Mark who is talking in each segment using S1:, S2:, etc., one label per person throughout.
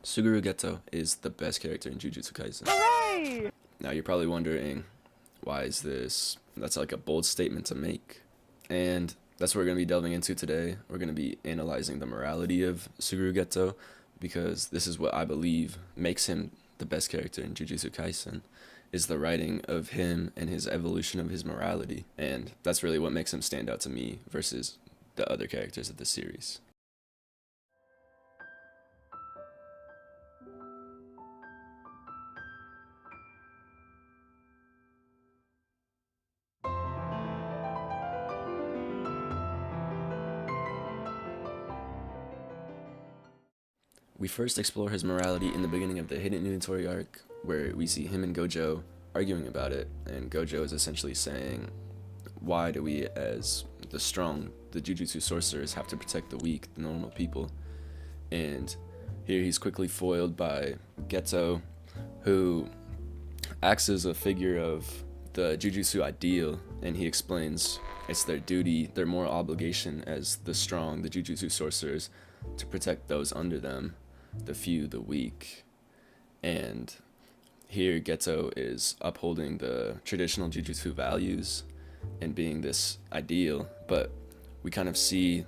S1: Suguru Geto is the best character in Jujutsu Kaisen.
S2: Hooray!
S1: Now you're probably wondering, why is this? That's like a bold statement to make. And that's what we're going to be delving into today. We're going to be analyzing the morality of Suguru Geto, because this is what I believe makes him the best character in Jujutsu Kaisen, is the writing of him and his evolution of his morality. And that's really what makes him stand out to me versus the other characters of the series. We first explore his morality in the beginning of the Hidden Inventory arc, where we see him and Gojo arguing about it, and Gojo is essentially saying, why do we, as the strong, the Jujutsu sorcerers, have to protect the weak, the normal people? And here he's quickly foiled by Geto, who acts as a figure of the Jujutsu ideal, and he explains it's their duty, their moral obligation as the strong, the Jujutsu sorcerers, to protect those under them, the few, the weak. And here Geto is upholding the traditional Jujutsu values and being this ideal, but we kind of see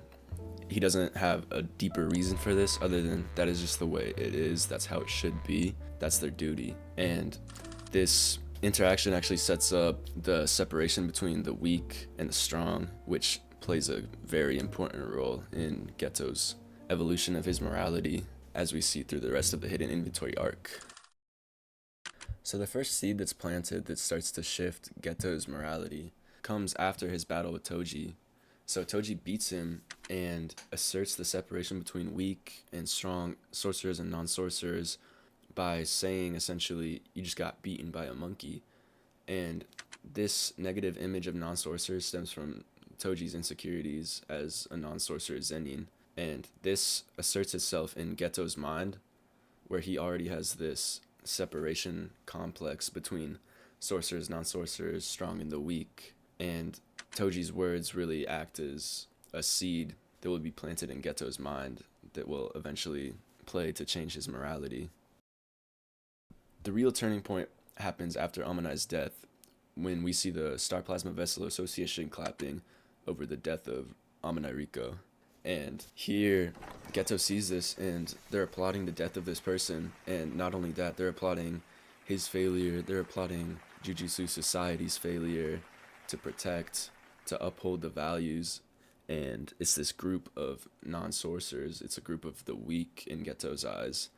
S1: he doesn't have a deeper reason for this other than that is just the way it is, that's how it should be, that's their duty. And this interaction actually sets up the separation between the weak and the strong, which plays a very important role in Geto's evolution of his morality, as we see through the rest of the Hidden Inventory arc. So the first seed that's planted that starts to shift Geto's morality comes after his battle with Toji. So Toji beats him and asserts the separation between weak and strong sorcerers and non-sorcerers by saying essentially, you just got beaten by a monkey. And this negative image of non-sorcerers stems from Toji's insecurities as a non-sorcerer Zenin. And this asserts itself in Geto's mind, where he already has this separation complex between sorcerers, non-sorcerers, strong and the weak. And Toji's words really act as a seed that will be planted in Geto's mind that will eventually play to change his morality. The real turning point happens after Amanai's death, when we see the Star Plasma Vessel Association clapping over the death of Amanai Riko. And here, Geto sees this, and they're applauding the death of this person. And not only that, they're applauding his failure, they're applauding Jujutsu Society's failure to protect, to uphold the values. And it's this group of non-sorcerers, it's a group of the weak in Geto's eyes,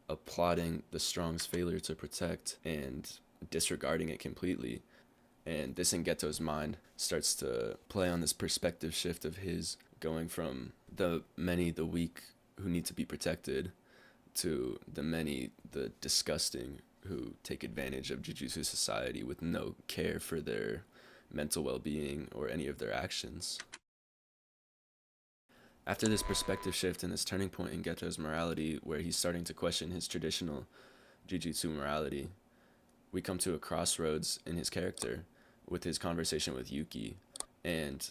S1: applauding the strong's failure to protect and disregarding it completely. And this in Geto's mind starts to play on this perspective shift of his, going from the many, the weak, who need to be protected, to the many, the disgusting, who take advantage of Jujutsu Society with no care for their mental well-being or any of their actions. After this perspective shift and this turning point in Geto's morality, where he's starting to question his traditional Jujutsu morality, we come to a crossroads in his character with his conversation with Yuki. And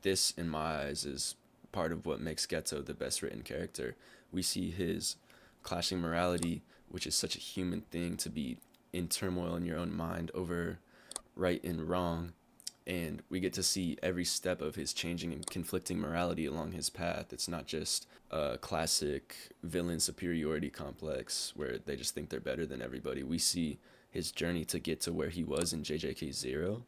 S1: this, in my eyes, is part of what makes Geto the best written character. We see his clashing morality, which is such a human thing, to be in turmoil in your own mind over right and wrong. And we get to see every step of his changing and conflicting morality along his path. It's not just a classic villain superiority complex where they just think they're better than everybody. We see his journey to get to where he was in JJK 0,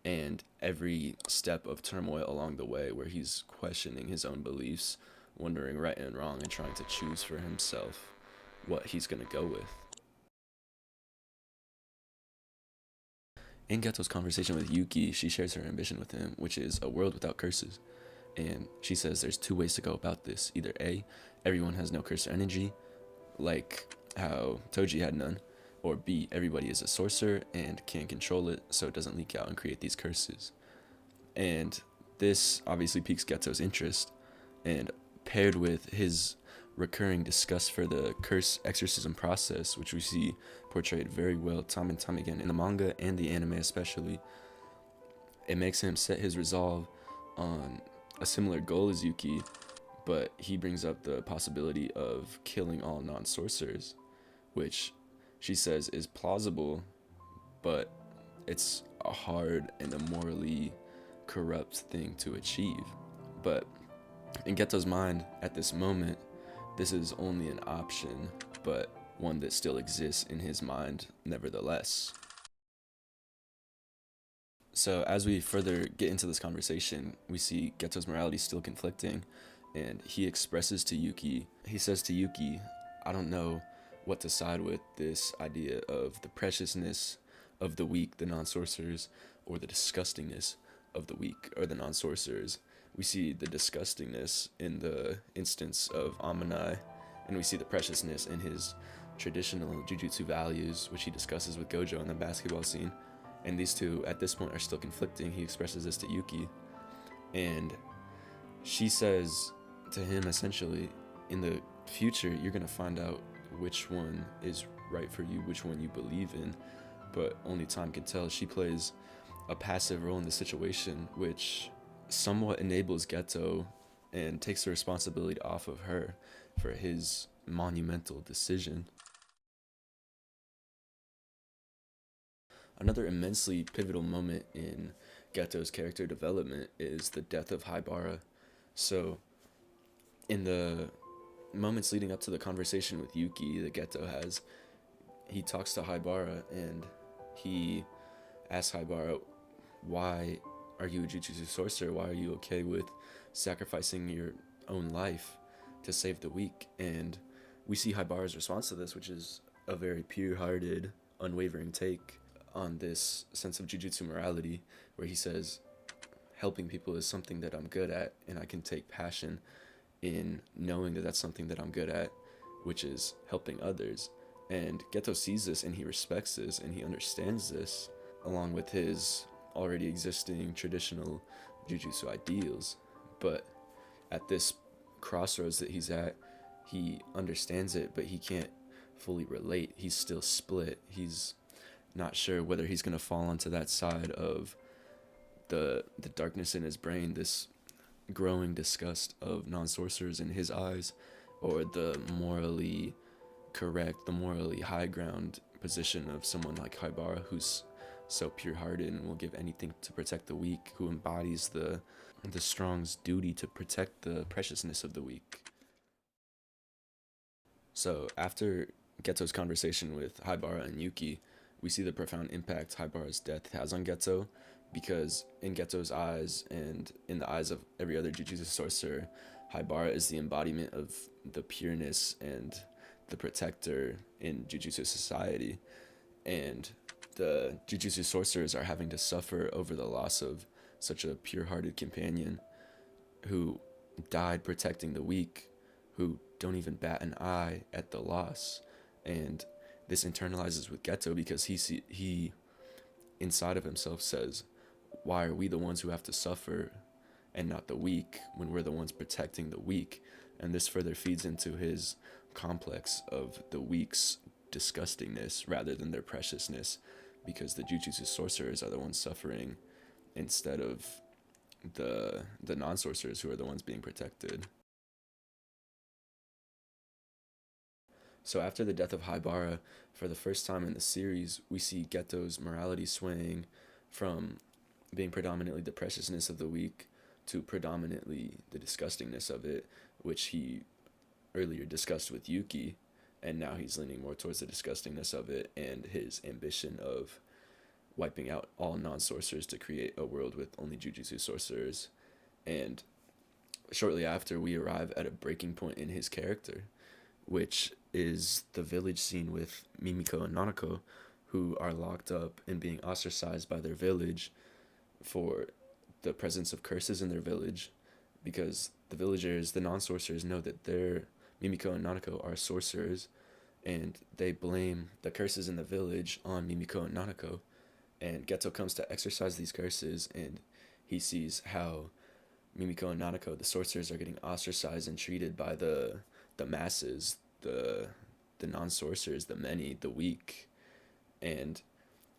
S1: and every step of turmoil along the way where he's questioning his own beliefs, wondering right and wrong, and trying to choose for himself what he's going to go with. In Geto's conversation with Yuki, she shares her ambition with him, which is a world without curses. And she says there's two ways to go about this. Either A, everyone has no curse energy, like how Toji had none, or B, everybody is a sorcerer and can control it so it doesn't leak out and create these curses. And this obviously piques Geto's interest, and paired with his recurring disgust for the curse exorcism process, which we see portrayed very well time and time again in the manga and the anime especially, it makes him set his resolve on a similar goal as Yuki, but he brings up the possibility of killing all non-sorcerers, which she says is plausible, but it's a hard and a morally corrupt thing to achieve. But in Geto's mind, at this moment, this is only an option, but one that still exists in his mind nevertheless. So as we further get into this conversation, we see Geto's morality still conflicting, and he expresses to Yuki, he says to Yuki, I don't know what to side with, this idea of the preciousness of the weak, the non-sorcerers, or the disgustingness of the weak, or the non-sorcerers. We see the disgustingness in the instance of Amanai, and we see the preciousness in his traditional Jujutsu values, which he discusses with Gojo in the basketball scene. And these two, at this point, are still conflicting. He expresses this to Yuki, and she says to him, essentially, in the future, you're going to find out which one is right for you, which one you believe in, but only time can tell. She plays a passive role in the situation, which somewhat enables Geto and takes the responsibility off of her for his monumental decision. Another immensely pivotal moment in Geto's character development is the death of Haibara. So, in the moments leading up to the conversation with Yuki that Geto has, he talks to Haibara and he asks Haibara, why are you a Jujutsu sorcerer? Why are you okay with sacrificing your own life to save the weak? And we see Haibara's response to this, which is a very pure-hearted, unwavering take on this sense of Jujutsu morality, where he says, helping people is something that I'm good at, and I can take passion in knowing that that's something that I'm good at, which is helping others. And Geto sees this, and he respects this, and he understands this, along with his already existing traditional Jujutsu ideals. But at this crossroads that he's at, he understands it, but he can't fully relate. He's still split. He's not sure whether he's going to fall onto that side of the darkness in his brain, this growing disgust of non-sorcerers in his eyes, or the morally correct, the morally high ground position of someone like Haibara, who's so pure-hearted and will give anything to protect the weak, who embodies the strong's duty to protect the preciousness of the weak. So after Geto's conversation with Haibara and Yuki, we see the profound impact Haibara's death has on Geto, because in Geto's eyes and in the eyes of every other Jujutsu sorcerer, Haibara is the embodiment of the pureness and the protector in Jujutsu society. And the Jujutsu sorcerers are having to suffer over the loss of such a pure-hearted companion who died protecting the weak, who don't even bat an eye at the loss. And this internalizes with Geto, because he inside of himself says, why are we the ones who have to suffer and not the weak, when we're the ones protecting the weak? And this further feeds into his complex of the weak's disgustingness rather than their preciousness, because the Jujutsu sorcerers are the ones suffering instead of the non-sorcerers, who are the ones being protected. So after the death of Haibara, for the first time in the series, we see Geto's morality swaying from being predominantly the preciousness of the weak to predominantly the disgustingness of it, which he earlier discussed with Yuki, and now he's leaning more towards the disgustingness of it and his ambition of wiping out all non-sorcerers to create a world with only Jujutsu sorcerers. And shortly after, we arrive at a breaking point in his character, which is the village scene with Mimiko and Nanako, who are locked up and being ostracized by their village for the presence of curses in their village, because the villagers, the non-sorcerers, know that their Mimiko and Nanako are sorcerers, and they blame the curses in the village on Mimiko and Nanako. And Geto comes to exorcise these curses, and he sees how Mimiko and Nanako, the sorcerers, are getting ostracized and treated by the masses, the non-sorcerers, the many, the weak. And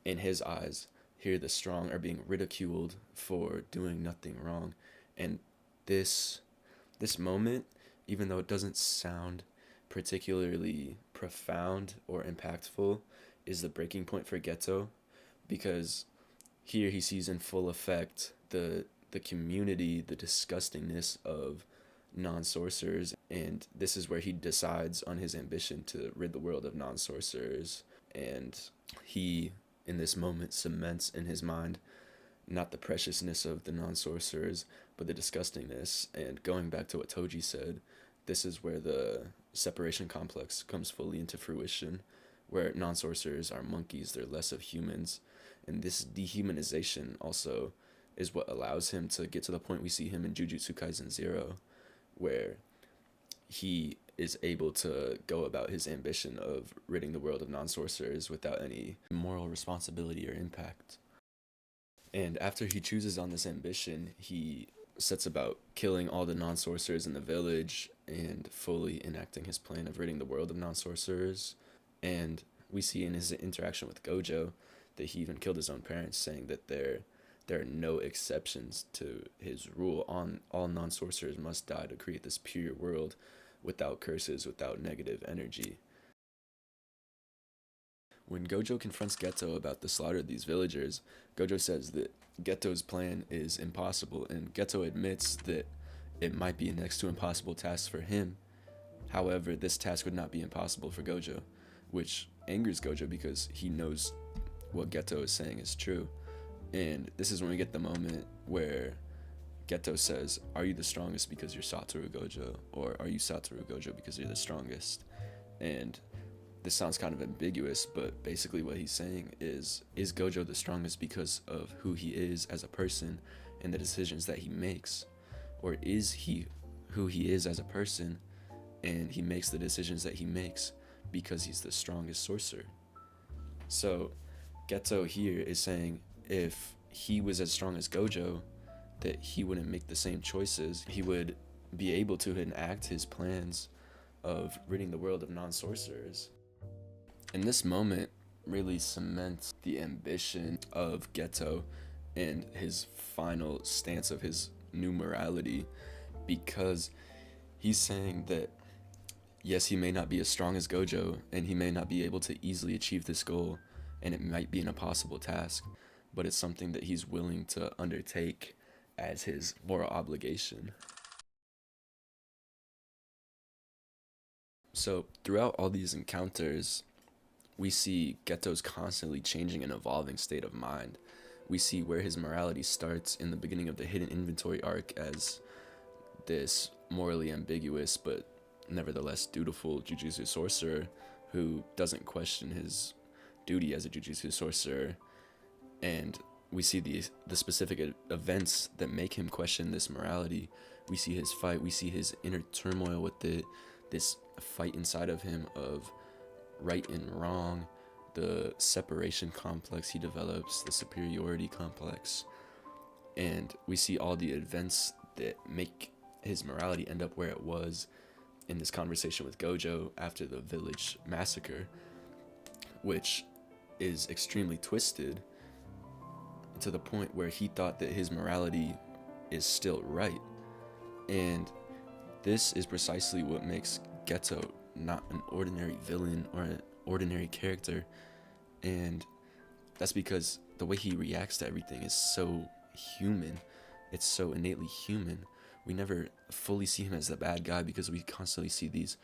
S1: in his eyes, here the strong are being ridiculed for doing nothing wrong. And this moment even though it doesn't sound particularly profound or impactful, is the breaking point for Geto, because here he sees in full effect the community, the disgustingness of non-sorcerers, and this is where he decides on his ambition to rid the world of non-sorcerers. And he, in this moment, cements in his mind not the preciousness of the non-sorcerers, but the disgustingness. And going back to what Toji said, this is where the separation complex comes fully into fruition, where non-sorcerers are monkeys, they're less of humans. And this dehumanization also is what allows him to get to the point we see him in Jujutsu Kaisen 0, where he is able to go about his ambition of ridding the world of non-sorcerers without any moral responsibility or impact. And after he chooses on this ambition, he sets about killing all the non-sorcerers in the village and fully enacting his plan of ridding the world of non-sorcerers. And we see in his interaction with Gojo that he even killed his own parents, saying that there are no exceptions to his rule. On all non-sorcerers must die to create this pure world without curses, without negative energy. When Gojo confronts Geto about the slaughter of these villagers, Gojo says that Geto's plan is impossible, and Geto admits that it might be a next to impossible task for him. However, this task would not be impossible for Gojo, which angers Gojo because he knows what Geto is saying is true. And this is when we get the moment where Geto says, "Are you the strongest because you're Satoru Gojo? Or are you Satoru Gojo because you're the strongest?" And this sounds kind of ambiguous, but basically what he's saying is Gojo the strongest because of who he is as a person and the decisions that he makes? Or is he who he is as a person and he makes the decisions that he makes because he's the strongest sorcerer? So Geto here is saying if he was as strong as Gojo, that he wouldn't make the same choices. He would be able to enact his plans of ridding the world of non-sorcerers. And this moment really cements the ambition of Geto and his final stance of his new morality, because he's saying that yes, he may not be as strong as Gojo, and he may not be able to easily achieve this goal, and it might be an impossible task, but it's something that he's willing to undertake as his moral obligation. So throughout all these encounters, we see Geto's constantly changing and evolving state of mind. We see where his morality starts in the beginning of the Hidden Inventory arc as this morally ambiguous but nevertheless dutiful Jujutsu sorcerer who doesn't question his duty as a Jujutsu sorcerer. And we see the specific events that make him question this morality. We see his fight, we see his inner turmoil with this fight inside of him of right and wrong, the separation complex he develops, the superiority complex, and we see all the events that make his morality end up where it was in this conversation with Gojo after the village massacre, which is extremely twisted to the point where he thought that his morality is still right. And this is precisely what makes Geto not an ordinary villain or an ordinary character, and that's because the way he reacts to everything is so human. It's so innately human. We never fully see him as the bad guy because we constantly see these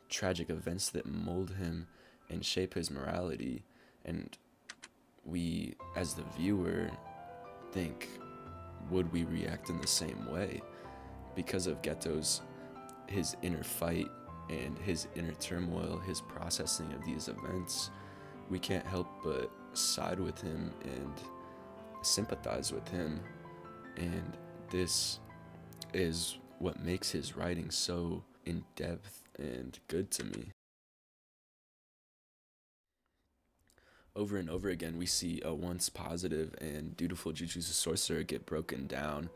S1: tragic events that mold him and shape his morality, and we as the viewer think, would we react in the same way? Because of his inner fight and his inner turmoil, his processing of these events, we can't help but side with him and sympathize with him. And this is what makes his writing so in-depth and good to me. Over and over again, we see a once positive and dutiful Jujutsu sorcerer get broken down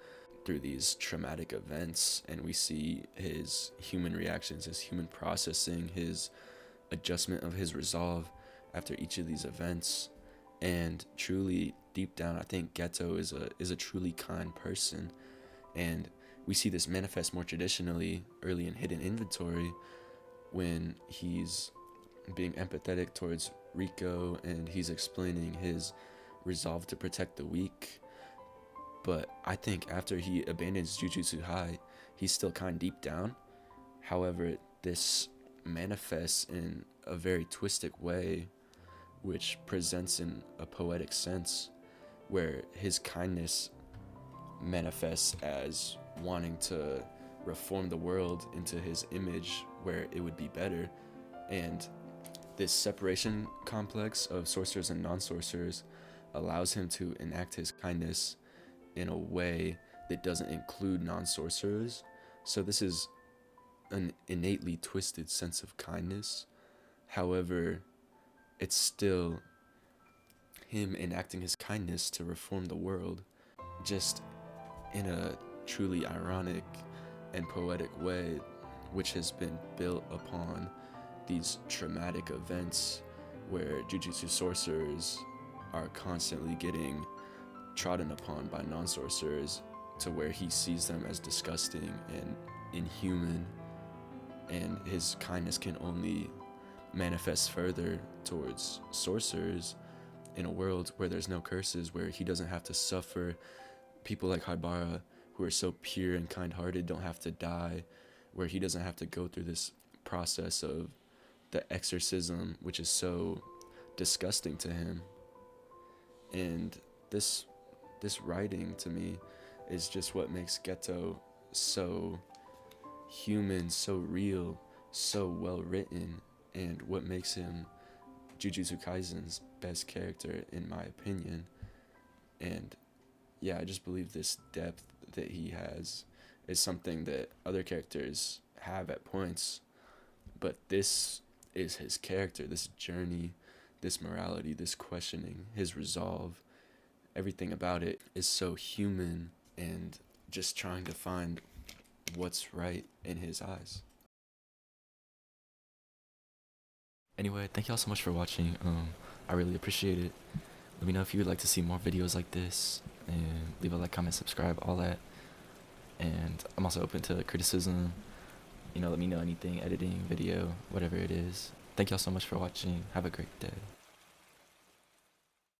S1: through these traumatic events, and we see his human reactions, his human processing, his adjustment of his resolve after each of these events. And truly, deep down, I think Geto is a truly kind person, and we see this manifest more traditionally early in Hidden Inventory when he's being empathetic towards Rico and he's explaining his resolve to protect the weak. But I think after he abandons Jujutsu High, he's still kind deep down. However, this manifests in a very twisted way, which presents in a poetic sense, where his kindness manifests as wanting to reform the world into his image where it would be better. And this separation complex of sorcerers and non-sorcerers allows him to enact his kindness in a way that doesn't include non-sorcerers. So this is an innately twisted sense of kindness. However, it's still him enacting his kindness to reform the world, just in a truly ironic and poetic way, which has been built upon these traumatic events where Jujutsu sorcerers are constantly getting trodden upon by non-sorcerers to where he sees them as disgusting and inhuman, and his kindness can only manifest further towards sorcerers in a world where there's no curses, where he doesn't have to suffer. People like Haibara, who are so pure and kind-hearted, don't have to die, where he doesn't have to go through this process of the exorcism, which is so disgusting to him. And this writing to me is just what makes Geto so human, so real, so well written, and what makes him Jujutsu Kaisen's best character in my opinion. And yeah, I just believe this depth that he has is something that other characters have at points, but this is his character, this journey, this morality, this questioning, his resolve. Everything about it is so human and just trying to find what's right in his eyes. Anyway, thank y'all so much for watching. I really appreciate it. Let me know if you would like to see more videos like this, and leave a like, comment, subscribe, all that. And I'm also open to criticism. Let me know anything, editing, video, whatever it is. Thank y'all so much for watching. Have a great day.